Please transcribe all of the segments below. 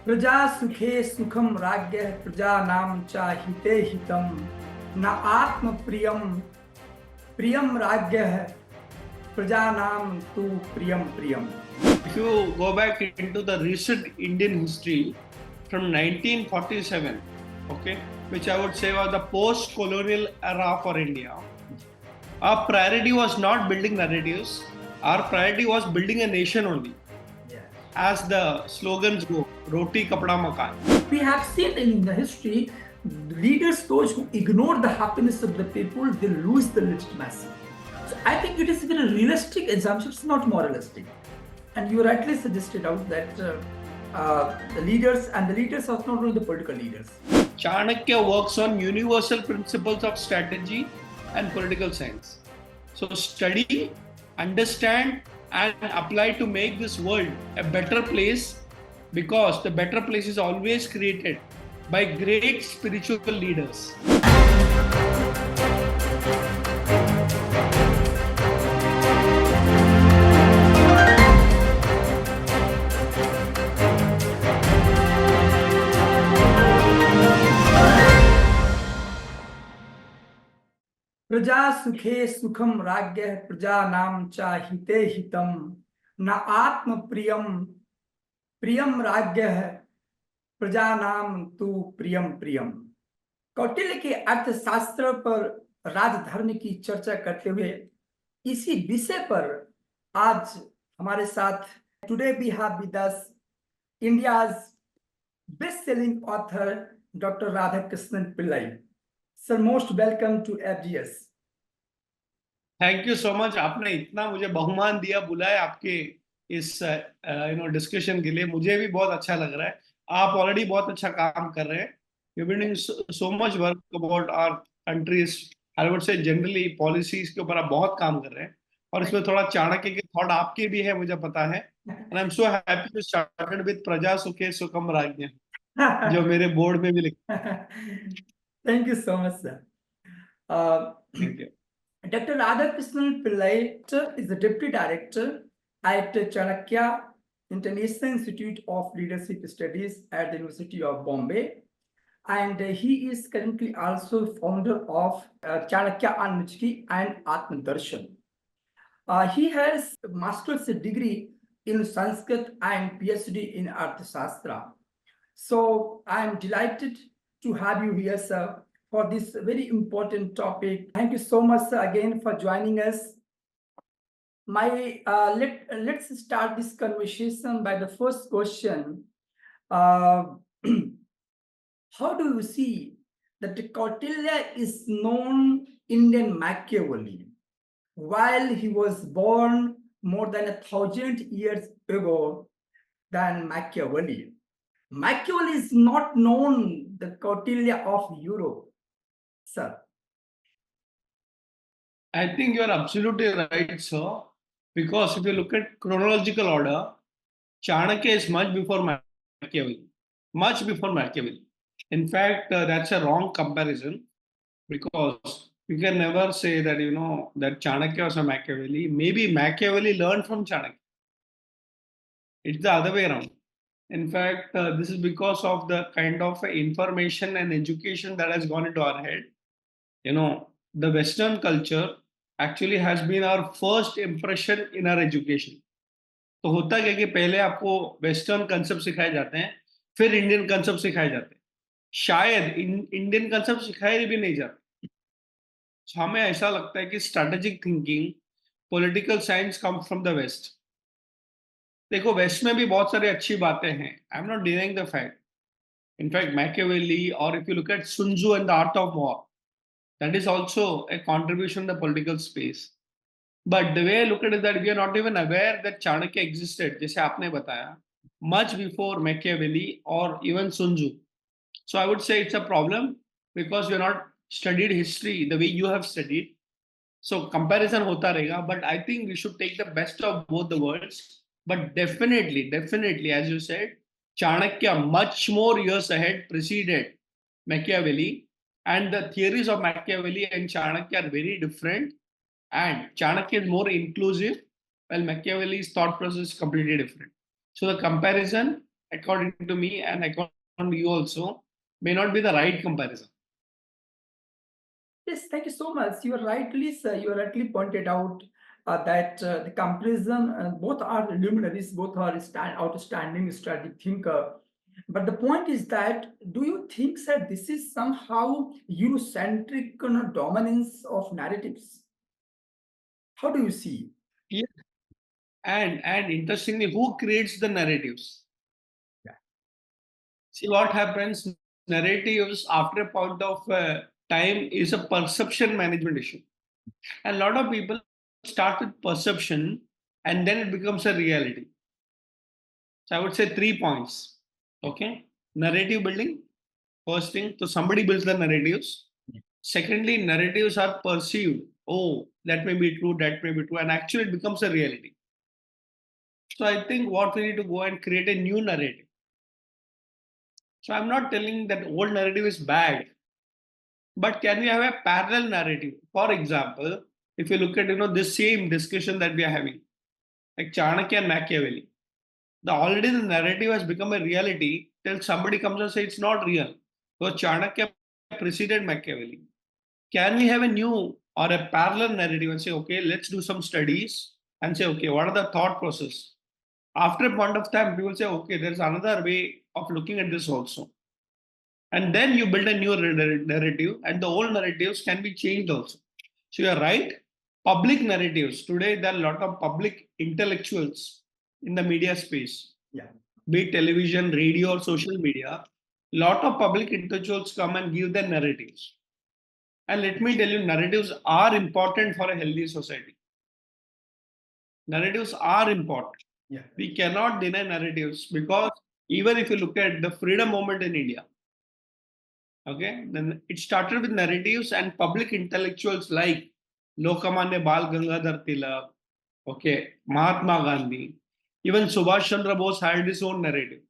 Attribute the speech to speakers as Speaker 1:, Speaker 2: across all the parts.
Speaker 1: प्रजा सुखे सुखम राज्ञ प्रजानां च हिते हितम न आत्म प्रियम प्रियम राज्ञ प्रजानां तु प्रियम प्रियम.
Speaker 2: If you go back into the recent Indian history from 1947, okay, which I would say was the post-colonial era for India, our priority was not building narratives. Our priority was building a nation only. As the slogans go, Roti Kapda Makan.
Speaker 1: We have seen in the history, leaders, those who ignore the happiness of the people, they lose the legitimacy. So I think it is a very realistic assumption, it's not moralistic. And you rightly suggested out that the leaders are not only the political leaders.
Speaker 2: Chanakya works on universal principles of strategy and political science. So study, understand, and apply to make this world a better place, because the better place is always created by great spiritual leaders.
Speaker 1: प्रजा सुखे सुखम राज्ञ प्रजानां च हिते हितम न आत्म प्रियम प्रियम राज्ञ प्रजानां तु प्रियम प्रियम. कौटिल्य के अर्थशास्त्र पर राजधर्म की चर्चा करते हुए इसी विषय पर आज हमारे साथ today we have with us India's best selling author doctor Radhakrishnan Pillai. Sir, most welcome to FGS.
Speaker 2: Thank you so much. आपने इतना मुझे बहुमान दिया, बुलाया आपके इस डिस्कशन के लिए. मुझे भी बहुत अच्छा लग रहा है. आप ऑलरेडी बहुत अच्छा काम कर रहे हैं. You been doing so much work about our countries. I would say generally policies के ऊपर आप बहुत काम कर रहे हैं, और इसमें थोड़ा चाणक्य के थॉट आपके भी है, मुझे पता है. And I am so happy to started with प्रजा सुखे सुखम राज्ञ, जो मेरे बोर्ड में भी लिखा.
Speaker 1: Thank you so much, sir.
Speaker 2: Thank you.
Speaker 1: Dr. Radhakrishnan Pillai is the Deputy Director at Chanakya International Institute of Leadership Studies at the University of Bombay. And he is currently also founder of Chanakya Anmachki and Atma Darshan. He has a master's degree in Sanskrit and PhD in Arthashastra. So I am delighted to have you here, sir, for this very important topic. Thank you so much, sir, again for joining us. Let's start this conversation by the first question. How do you see that Kautilya is known Indian Machiavelli, while he was born more than 1,000 years ago than Machiavelli? Machiavelli is not known the Kautilya of Europe, sir.
Speaker 2: I think you are absolutely right, sir. Because if you look at chronological order, Chanakya is much before Machiavelli. Much before Machiavelli. In fact, that's a wrong comparison, because you can never say that, that Chanakya was a Machiavelli. Maybe Machiavelli learned from Chanakya. It's the other way around. In fact, this is because of the kind of information and education that has gone into our head. The Western culture actually has been our first impression in our education. तो होता क्या कि पहले आपको western concept सिखाए जाते हैं, फिर इंडियन कंसेप्ट सिखाए जाते हैं. शायद इंडियन कंसेप्ट सिखाए भी नहीं जाते. हमें ऐसा लगता है कि strategic thinking, political science come from the west. देखो, वेस्ट में भी बहुत सारी अच्छी बातें हैं. I am not denying the fact. In fact Machiavelli, और if you look at Sun Tzu and the art of war, that is also a contribution in the political space. But the way I look at is that we are not even aware that Chanakya existed, जैसे आपने बताया, much before Machiavelli और even Sun Tzu. So I would say it's a problem because you are not studied history the way you have studied. So comparison होता रहेगा, but I think we should take the best of both the worlds. But definitely, as you said, Chanakya much more years ahead preceded Machiavelli, and the theories of Machiavelli and Chanakya are very different. And Chanakya is more inclusive, while Machiavelli's thought process is completely different. So the comparison according to me and according to you also, may not be the right comparison.
Speaker 1: Yes, thank you so much. You are rightly, sir, you rightly pointed out that the comparison, both are luminaries, both are outstanding strategic thinker. But the point is that, do you think that this is somehow Eurocentric dominance of narratives? How do you see?
Speaker 2: Yeah. And interestingly, who creates the narratives?
Speaker 1: Yeah.
Speaker 2: See what happens. Narratives after a point of time is a perception management issue. And a lot of people start with perception and then it becomes a reality. So I would say 3 points. Okay. Narrative building. First thing, so somebody builds the narratives. Secondly, narratives are perceived. Oh, that may be true, that may be true. And actually it becomes a reality. So I think what we need to go and create a new narrative. So I'm not telling that old narrative is bad, but can we have a parallel narrative? For example, if you look at this same discussion that we are having, like Chanakya and Machiavelli, already the narrative has become a reality till somebody comes and says it's not real. So Chanakya preceded Machiavelli. Can we have a new or a parallel narrative and say, okay, let's do some studies and say, okay, what are the thought process? After a point of time, people say, okay, there's another way of looking at this also. And then you build a new narrative, and the old narratives can be changed also. So you're right. Public narratives. Today, there are a lot of public intellectuals in the media space.
Speaker 1: Yeah.
Speaker 2: Be it television, radio, or social media. A lot of public intellectuals come and give their narratives. And let me tell you, narratives are important for a healthy society. Narratives are important.
Speaker 1: Yeah.
Speaker 2: We cannot deny narratives because even if you look at the freedom movement in India, okay, then it started with narratives and public intellectuals like Lokamanya Bal Gangadhar Tilak, okay, Mahatma Gandhi, even Subhash Chandra Bose had his own narrative.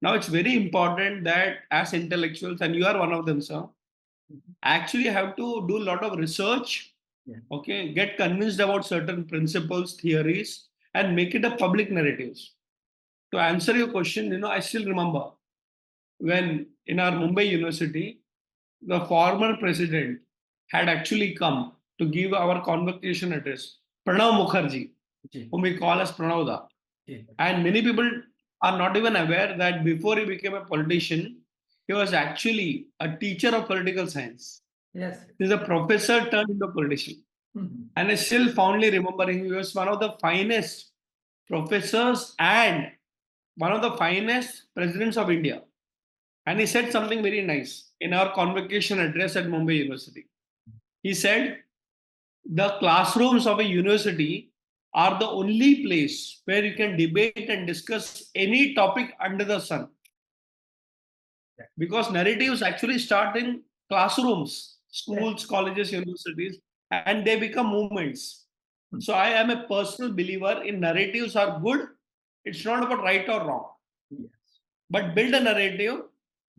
Speaker 2: Now it's very important that as intellectuals, and you are one of them, sir, actually have to do a lot of research, okay, get convinced about certain principles, theories, and make it a public narratives. To answer your question, I still remember when in our Mumbai University, the former president had actually come to give our convocation address, Pranav Mukherjee, whom we call as Pranavda. And many people are not even aware that before he became a politician, he was actually a teacher of political science.
Speaker 1: Yes.
Speaker 2: He's a professor turned into a politician. And I still fondly remember him. He was one of the finest professors and one of the finest presidents of India. And he said something very nice in our convocation address at Mumbai University. He said, the classrooms of a university are the only place where you can debate and discuss any topic under the sun. Because narratives actually start in classrooms, schools, colleges, universities, and they become movements. So I am a personal believer in narratives are good. It's not about right or wrong. Yes. But build a narrative,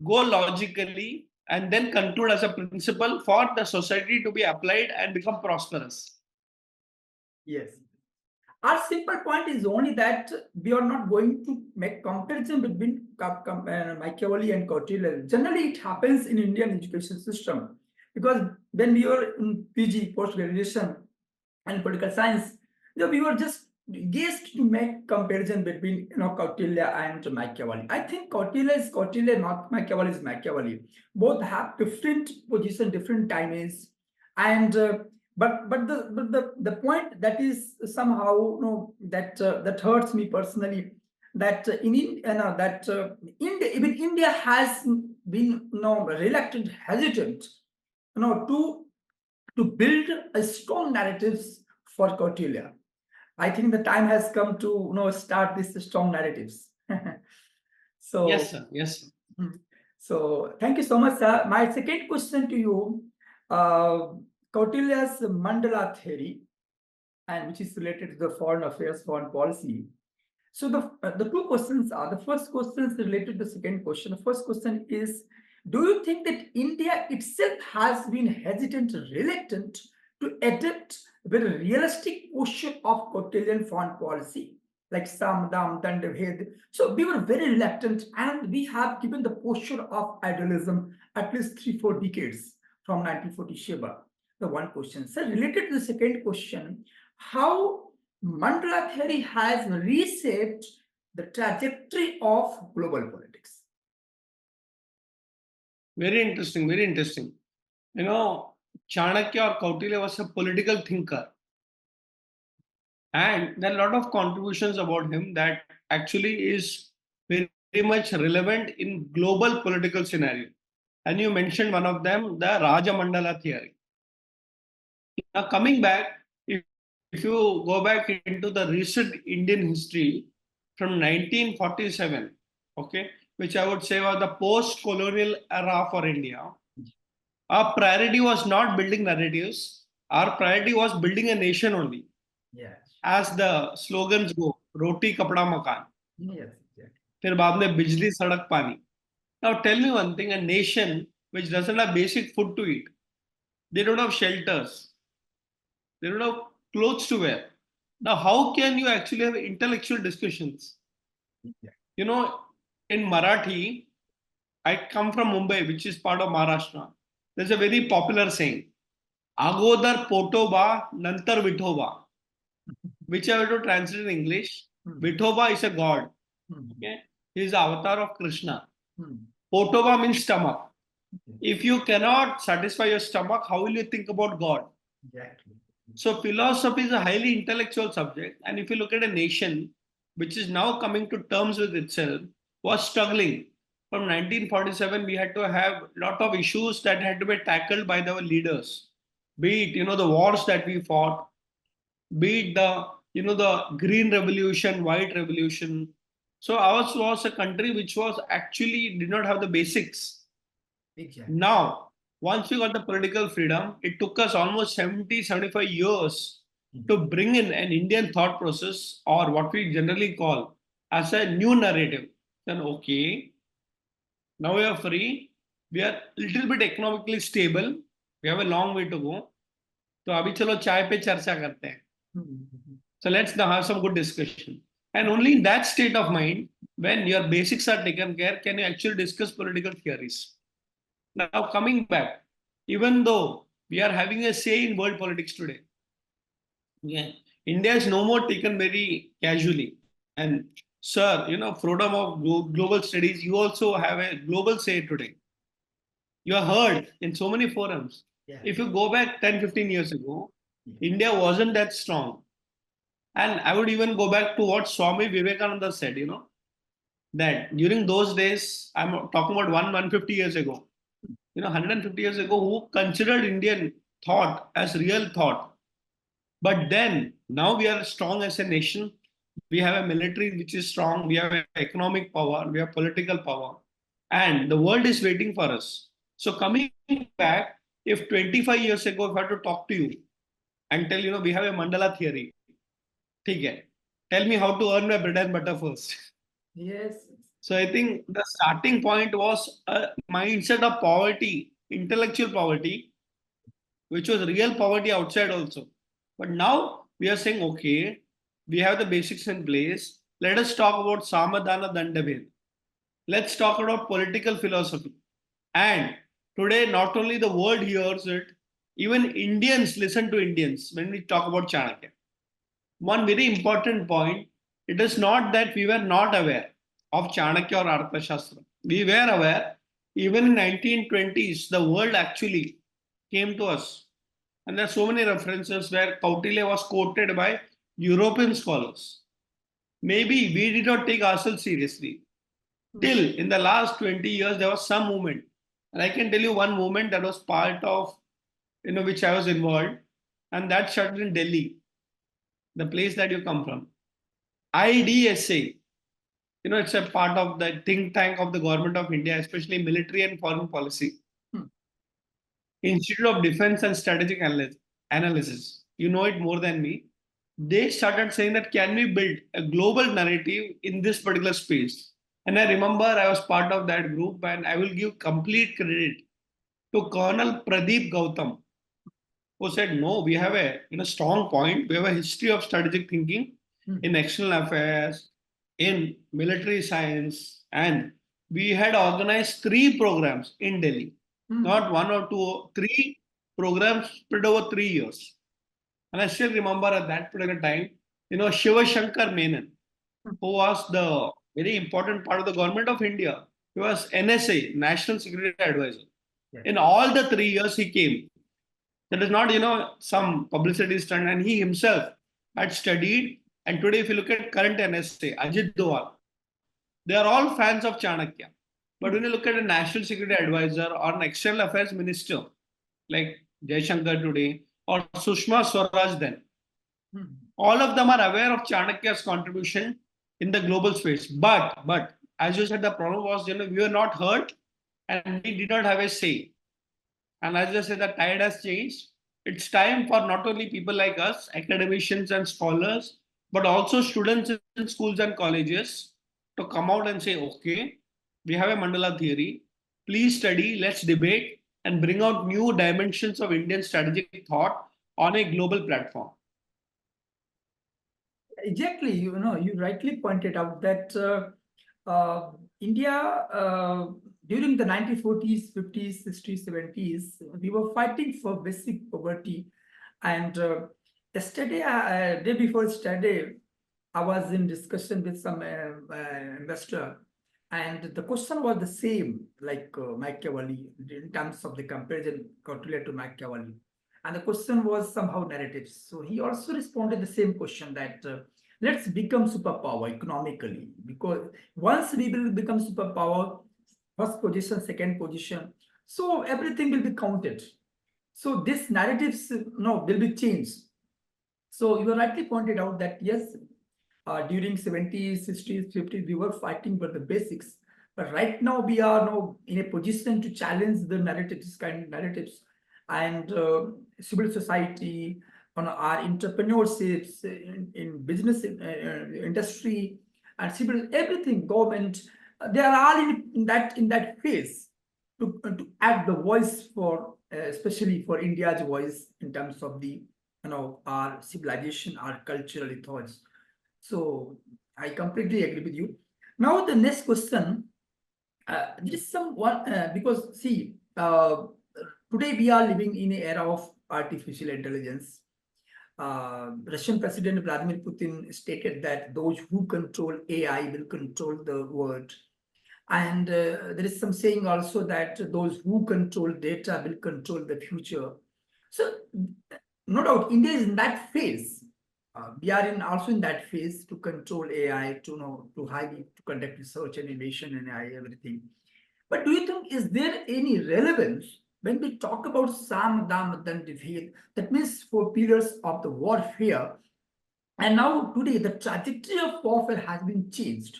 Speaker 2: go logically, and then conclude as a principle for the society to be applied and become prosperous.
Speaker 1: Yes. Our simple point is only that we are not going to make comparison between Machiavelli and Kautilya. Generally, it happens in Indian education system because when we were in PG, post-graduation, and political science, we were just guessed to make comparison between Kautilya and Machiavelli. I think Kautilya is Kautilya, not Machiavelli is Machiavelli. Both have different position, different timings, and but the point that is somehow that hurts me personally, that India, even India has been reluctant, hesitant to build a strong narratives for Kautilya. I think the time has come to start these strong narratives. So
Speaker 2: yes, sir. Yes, sir.
Speaker 1: So thank you so much, sir. My second question to you, Kautilya's mandala theory, and which is related to the foreign affairs, foreign policy. So the two questions are, the first question is related to the second question. The first question is, do you think that India itself has been hesitant, reluctant to adopt a very realistic posture of Kautilyan foreign policy? like Samdam, Dandabhed. So we were very reluctant, and we have given the posture of idealism at least 3-4 decades from 1947. The one question. So related to the second question, how mandala theory has reshaped the trajectory of global politics.
Speaker 2: Very interesting, very interesting. You know, Chanakya or Kautilya was a political thinker. And there are a lot of contributions about him that actually is very much relevant in global political scenario. And you mentioned one of them, the Raja Mandala theory. Now, coming back, if you go back into the recent Indian history from 1947, okay, which I would say was the post-colonial era for India, our priority was not building narratives. Our priority was building a nation only.
Speaker 1: Yes.
Speaker 2: As the slogans go, roti, kapda, makan.
Speaker 1: Yes, exactly.
Speaker 2: फिर बाद में बिजली, सड़क, पानी. Now tell me one thing, a nation which doesn't have basic food to eat, they don't have shelters, they don't have clothes to wear. Now, how can you actually have intellectual discussions?
Speaker 1: Yeah.
Speaker 2: You know, in Marathi, I come from Mumbai, which is part of Maharashtra. There's a very popular saying, Agodar Potoba, Nantar Vithoba, which I have to translate in English. Vithoba is a god. Okay? He is the avatar of Krishna. Potoba means stomach. If you cannot satisfy your stomach, how will you think about God?
Speaker 1: Exactly.
Speaker 2: So philosophy is a highly intellectual subject. And if you look at a nation which is now coming to terms with itself, was struggling. From 1947, we had to have a lot of issues that had to be tackled by our leaders. Be it, the wars that we fought, be it the green revolution, white revolution. So ours was a country which was actually did not have the basics.
Speaker 1: Exactly.
Speaker 2: Now, once we got the political freedom, it took us almost 70, 75 years to bring in an Indian thought process, or what we generally call as a new narrative. Then, okay, now we are free, we are a little bit economically stable, we have a long way to go. So, abhi chalo chai pe charcha karte hain. So let's now have some good discussion. And only in that state of mind, when your basics are taken care, can you actually discuss political theories. Now, coming back, even though we are having a say in world politics today, India is no more taken very casually. And sir, freedom of global studies, you also have a global say today. You are heard in so many forums. Yeah. If you go back 10, 15 years ago, India wasn't that strong. And I would even go back to what Swami Vivekananda said, that during those days, I'm talking about 150 years ago, 150 years ago, who considered Indian thought as real thought. But then, now we are strong as a nation. We have a military which is strong. We have economic power. We have political power. And the world is waiting for us. So coming back, if 25 years ago, if I had to talk to you and tell, we have a mandala theory. Okay. Tell me how to earn my bread and butter first.
Speaker 1: Yes.
Speaker 2: So I think the starting point was a mindset of poverty, intellectual poverty, which was real poverty outside also. But now we are saying, okay, we have the basics in place. Let us talk about Samadhana Dandabhed. Let's talk about political philosophy. And today, not only the world hears it, even Indians listen to Indians when we talk about Chanakya. One very important point, it is not that we were not aware of Chanakya or Arthashastra. We were aware. Even in 1920s, the world actually came to us. And there are so many references where Kautilya was quoted by European scholars. Maybe we did not take ourselves seriously. Till in the last 20 years, there was some movement. And I can tell you one movement that was part of, which I was involved. And that started in Delhi, the place that you come from. IDSA, it's a part of the think tank of the government of India, especially military and foreign policy. Institute of Defense and Strategic Analysis. You know it more than me. They started saying that can we build a global narrative in this particular space? And I remember I was part of that group, and I will give complete credit to Colonel Pradeep Gautam, who said, no, we have a strong point. We have a history of strategic thinking. in external affairs, in military science, and we had organized 3 programs in Delhi, not 1 or 2, 3 programs spread over 3 years. And I still remember at that particular time, Shiva Shankar Menon, who was the very important part of the government of India. He was NSA, National Security Advisor.
Speaker 1: Yeah.
Speaker 2: In all the 3 years he came. That is not, some publicity stunt, and he himself had studied. And today, if you look at current NSA, Ajit Doval, they are all fans of Chanakya. But when you look at a national security advisor or an external affairs minister, like Jaishankar today, or Sushma Swaraj then, all of them are aware of Chanakya's contribution in the global space. But as you said, the problem was, we were not heard and we did not have a say. And as I said, the tide has changed. It's time for not only people like us, academicians and scholars, but also students in schools and colleges to come out and say, okay, we have a mandala theory. Please study, let's debate, and bring out new dimensions of Indian strategic thought on a global platform.
Speaker 1: Exactly, you rightly pointed out that India during the 1940s, 50s, 60s, 70s, we were fighting for basic poverty. And yesterday, day before yesterday, I was in discussion with some investor, and the question was the same, like Machiavelli, in terms of the comparison, Kautilya to Machiavelli. And the question was somehow narratives. So he also responded the same question that let's become superpower economically, because once we will become superpower, first position, second position, so everything will be counted. So this narratives will be changed. So you rightly pointed out that yes, during 70s, 60s, 50s, we were fighting for the basics. But right now we are now in a position to challenge the narratives, kind of narratives, and civil society, on our entrepreneurships in business industry and civil everything, government, they are all in that phase to add the voice for especially for India's voice in terms of the our civilization, our cultural ethos. So I completely agree with you. Now the next question, there is someone because see today we are living in an era of artificial intelligence. Russian President Vladimir Putin stated that those who control AI will control the world. And there is some saying also that those who control data will control the future. So no doubt India is in that phase. We are also in that phase to control AI, to conduct research and innovation and AI, everything. But do you think, is there any relevance when we talk about Samadhan Dandivhed, that means 4 pillars of the warfare, and now today the trajectory of warfare has been changed?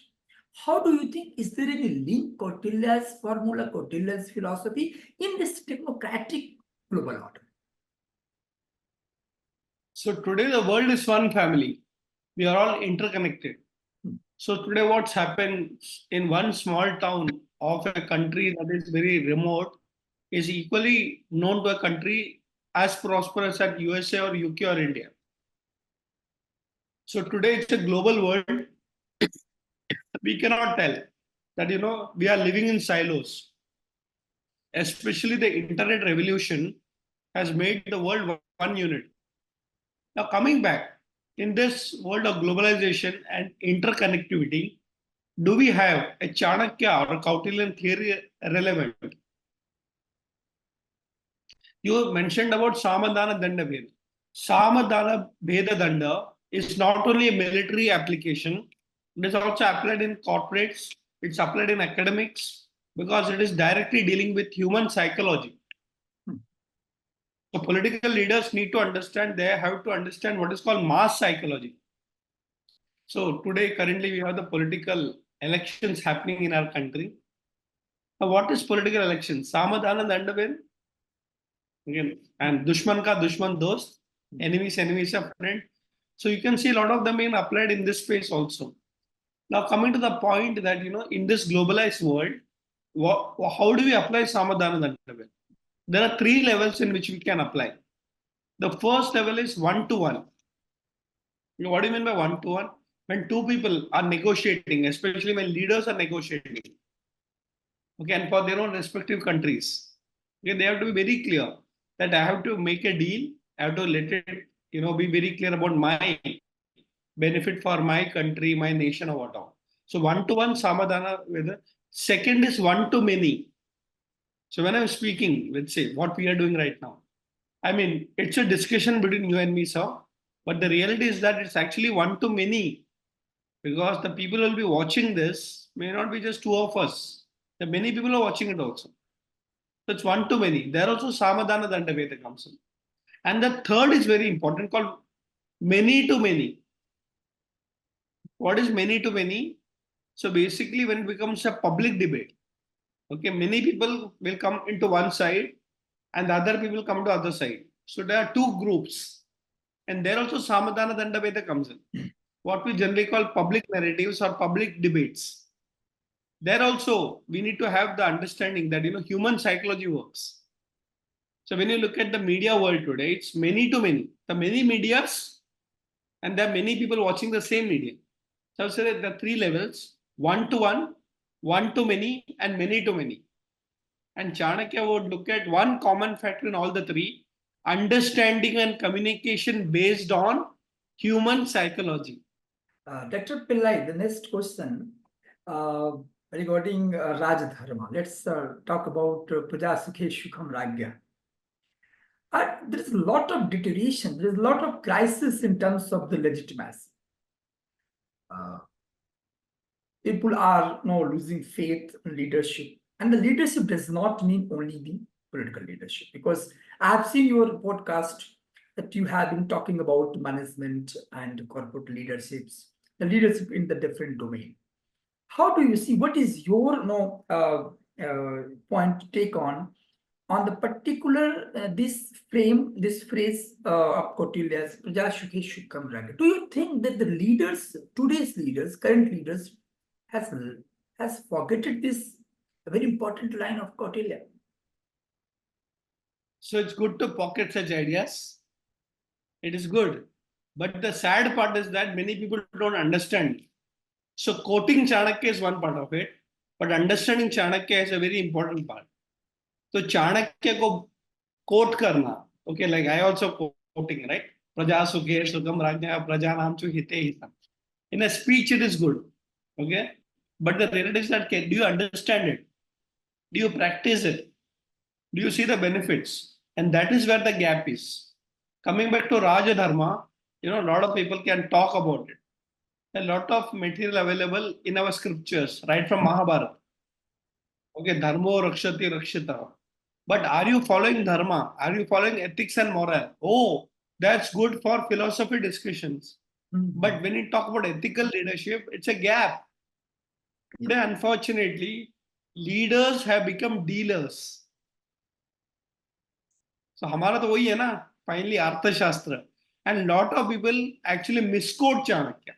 Speaker 1: How do you think, is there any link, Kautilya's formula, Kautilya's philosophy in this technocratic global order?
Speaker 2: So today the world is one family. We are all interconnected. So today what's happened in one small town of a country that is very remote is equally known to a country as prosperous as USA or UK or India. So today it's a global world. We cannot tell that, we are living in silos. Especially the internet revolution has made the world one unit. Now coming back, in this world of globalization and interconnectivity, do we have a Chanakya or a Kautilyan theory relevant? You mentioned about Samadhana Danda Veda. Samadhana Veda Danda is not only a military application, it is also applied in corporates, it's applied in academics, because it is directly dealing with human psychology. So political leaders need to understand, they have to understand what is called mass psychology. So today, currently, we have the political elections happening in our country. Now, what is political elections? Samadhana Danda Veda. Again, and Dushman ka Dushman dost, enemies are friend. So you can see a lot of them being applied in this space also. Now coming to the point that, in this globalized world, how do we apply Samadhana Danda? There are 3 levels in which we can apply. The first level is one-to-one. What do you mean by one-to-one? when two people are negotiating, especially when leaders are negotiating, okay, and for their own respective countries, okay, they have to be very clear that I have to make a deal, I have to let it, be very clear about my benefit for my country, my nation, or whatever. So one-to-one samadhana with second is one-to-many. So when I'm speaking, let's say what we are doing right now, I mean, it's a discussion between you and me, sir. But the reality is that it's actually one-to-many, because the people who will be watching this may not be just two of us. The many people are watching it also. So it's one-to-many. There also samadhana dandaveda comes in. And the third is very important, called many-to-many. What is many-to-many? So basically, when it becomes a public debate, okay, many people will come into one side and the other people come to other side. So there are two groups, and there also samadhana dandaveda comes in. What we generally call public narratives or public debates. There also we need to have the understanding that human psychology works. So when you look at the media world today, it's many to many. The many medias, and there are many people watching the same media. So I would say that there are three levels: one-to-one, one-to-many, and many-to-many. And Chanakya would look at one common factor in all the three: understanding and communication based on human psychology.
Speaker 1: Dr. Pillai, the next question regarding Rajdharma. Let's talk about Praja Sukhe Sukham Ragya. There is a lot of deterioration, there is a lot of crisis in terms of the legitimacy. People are now losing faith in leadership. And the leadership does not mean only the political leadership, because I have seen your podcast that you have been talking about management and corporate leaderships, the leadership in the different domain. How do you see, what is your point to take on the particular this phrase of Kautilya's Praja Sukhe Sukham Ragya? Do you think that the leaders, today's leaders, current leaders, has forgotten this very important line of Kautilya?
Speaker 2: So it's good to pocket such ideas. It is good. But the sad part is that many people don't understand. So quoting Chanakya is one part of it, but understanding Chanakya is a very important part. So Chanakya ko quote karna, okay, like I also quoting, right? Praja sukhe sukham rajya prajanam chu hite hitam. In a speech, it is good, okay? But the reality is that, do you understand it? Do you practice it? Do you see the benefits? And that is where the gap is. Coming back to Rajdharma, a lot of people can talk about it. A lot of material available in our scriptures, right from Mahabharata. Okay, dharmo rakshati rakshita. But are you following dharma? Are you following ethics and moral? Oh, that's good for philosophy discussions. But when you talk about ethical leadership, it's a gap. Today, unfortunately, leaders have become dealers. So, हमारा तो वही है ना, finally, Arthashastra. And lot of people actually misquote Chanakya.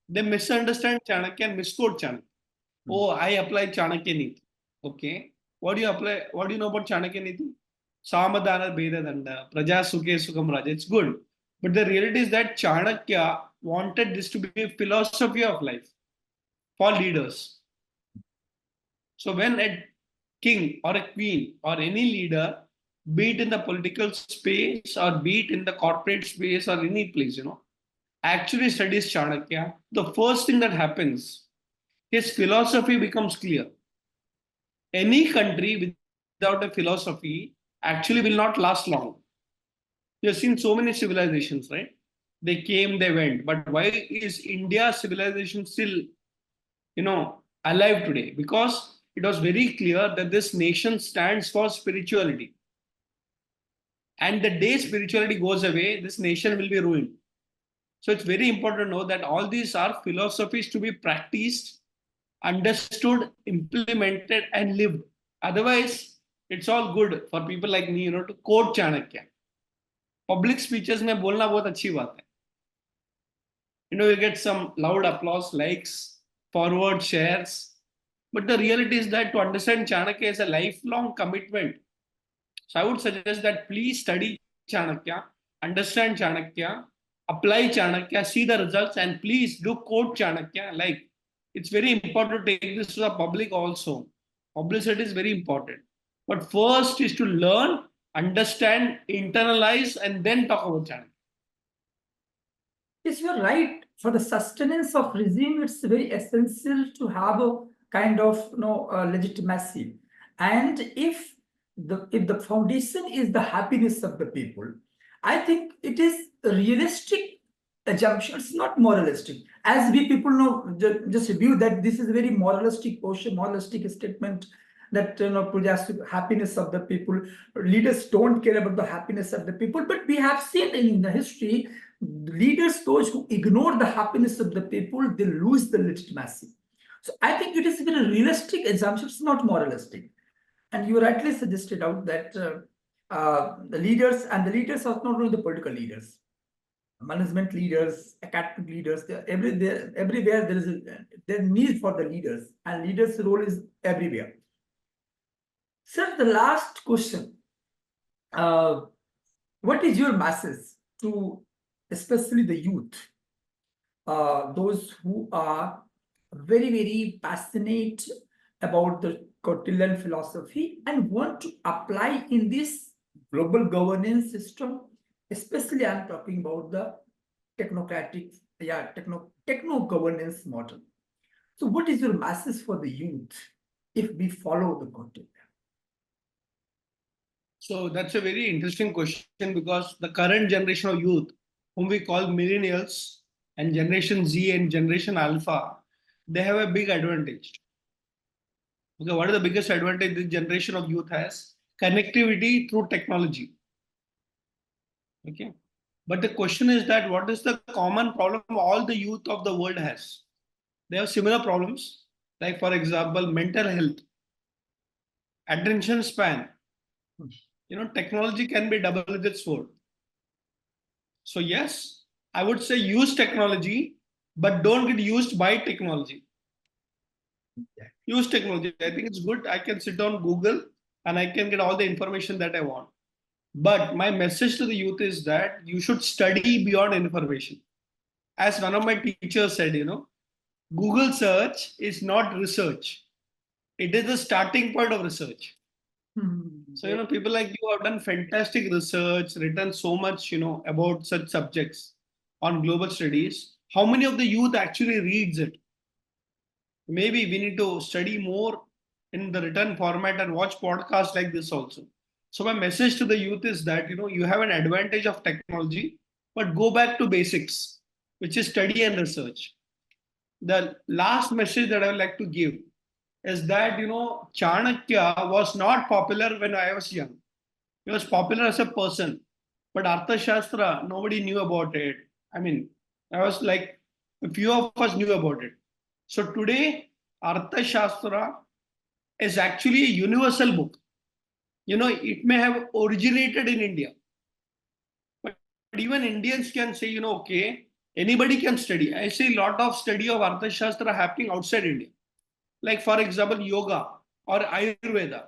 Speaker 2: They misunderstand Chanakya and misquote Chanakya. Oh, I apply Chanakya Niti. Okay. What do you apply? What do you know about Chanakya Niti? Samadhana Beda Danda, Praja Sukhe Sukham Raja. It's good. But the reality is that Chanakya wanted this to be a philosophy of life for leaders. So when a king or a queen or any leader, be it in the political space or be it in the corporate space or any place, actually studies Chanakya, the first thing that happens, his philosophy becomes clear. Any country without a philosophy actually will not last long. You have seen so many civilizations, right? They came, they went. But why is India's civilization still, alive today? Because it was very clear that this nation stands for spirituality. And the day spirituality goes away, this nation will be ruined. So it's very important to know that all these are philosophies to be practiced, understood, implemented, and lived. Otherwise, it's all good for people like me, to quote Chanakya. Public speeches में बोलना बहुत अच्छी बात है. You get some loud applause, likes, forward shares. But the reality is that to understand Chanakya is a lifelong commitment. So I would suggest that please study Chanakya, understand Chanakya, apply Chanakya, see the results, and please do quote Chanakya. Like, it's very important to take this to the public also. Publicity is very important. But first is to learn, understand, internalize, and then talk about Chanakya.
Speaker 1: Yes, you're right. For the sustenance of regime, it's very essential to have a kind of legitimacy. And if the foundation is the happiness of the people, I think it is a realistic assumption. It's not moralistic. As we people know, just view that this is a very moralistic portion, moralistic statement that happiness of the people. Leaders don't care about the happiness of the people, but we have seen in the history leaders, those who ignore the happiness of the people, they lose the legitimacy. So I think it is a very realistic assumption, it's not moralistic. And you rightly suggested out that the leaders are not only the political leaders, management leaders, academic leaders, everywhere there is a need for the leaders, and leaders' role is everywhere. Sir, the last question. What is your message to especially the youth, those who are very, very passionate about the Kautilyan philosophy and want to apply in this global governance system? Especially, I'm talking about the technocratic, techno governance model. So, what is your message for the youth if we follow the Kautilya?
Speaker 2: So that's a very interesting question, because the current generation of youth, whom we call millennials and Generation Z and Generation Alpha, they have a big advantage. Okay, what is the biggest advantage this generation of youth has? Connectivity through technology. Okay, but the question is that what is the common problem all the youth of the world has? They have similar problems, like for example, mental health, attention span. Technology can be double-edged sword. So yes, I would say use technology, but don't get used by technology. Use technology. I think it's good. I can sit on Google and I can get all the information that I want. But my message to the youth is that you should study beyond information. As one of my teachers said, Google search is not research. It is the starting point of research. So, people like you have done fantastic research, written so much, about such subjects on global studies. How many of the youth actually reads it? Maybe we need to study more in the written format and watch podcasts like this also. So my message to the youth is that, you have an advantage of technology, but go back to basics, which is study and research. The last message that I would like to give is that, Chanakya was not popular when I was young. He was popular as a person, but Arthashastra, nobody knew about it. I mean, I was like, a few of us knew about it. So today, Arthashastra is actually a universal book. It may have originated in India, but even Indians can say, okay, anybody can study. I see a lot of study of Arthashastra happening outside India. Like, for example, yoga or Ayurveda.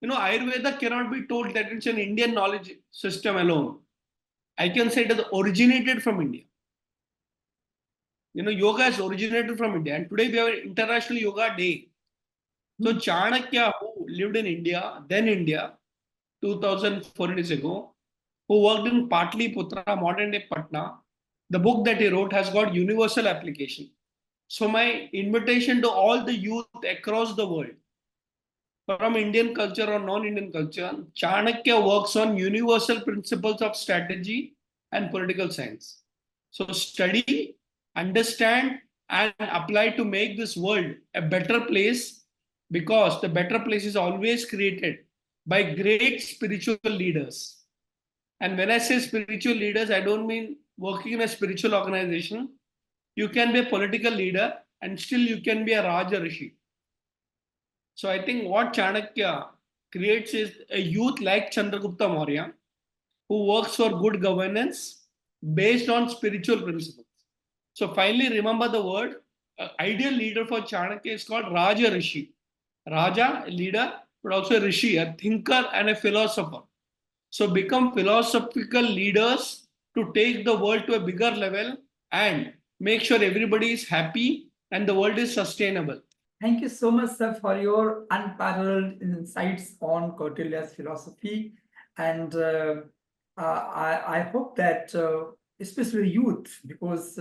Speaker 2: Ayurveda cannot be told that it's an Indian knowledge system alone. I can say it has originated from India. Yoga has originated from India. And today we have an International Yoga Day. So Chanakya, who lived in India, 2004 years ago, who worked in Patliputra, modern day Patna, the book that he wrote has got universal application. So my invitation to all the youth across the world, from Indian culture or non-Indian culture, Chanakya works on universal principles of strategy and political science. So study, understand, and apply to make this world a better place, because the better place is always created by great spiritual leaders. And when I say spiritual leaders, I don't mean working in a spiritual organization. You can be a political leader and still you can be a Raja Rishi. So I think what Chanakya creates is a youth like Chandragupta Maurya, who works for good governance based on spiritual principles. So finally, remember the word. Ideal leader for Chanakya is called Raja Rishi. Raja, a leader, but also a Rishi, a thinker and a philosopher. So become philosophical leaders to take the world to a bigger level and make sure everybody is happy and the world is sustainable.
Speaker 1: Thank you so much, sir, for your unparalleled insights on Kautilya's philosophy. And I hope that especially youth, because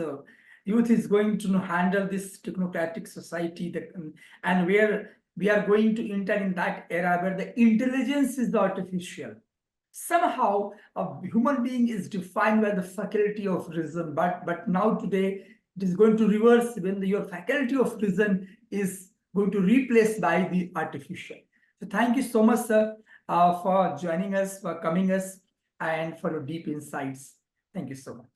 Speaker 1: youth is going to handle this technocratic society and where we are going to enter in that era where the intelligence is the artificial. Somehow a human being is defined by the faculty of reason, but now today it is going to reverse when your faculty of reason is going to replace by the artificial. So thank you so much, sir, for joining us, for coming us, and for your deep insights. Thank you so much.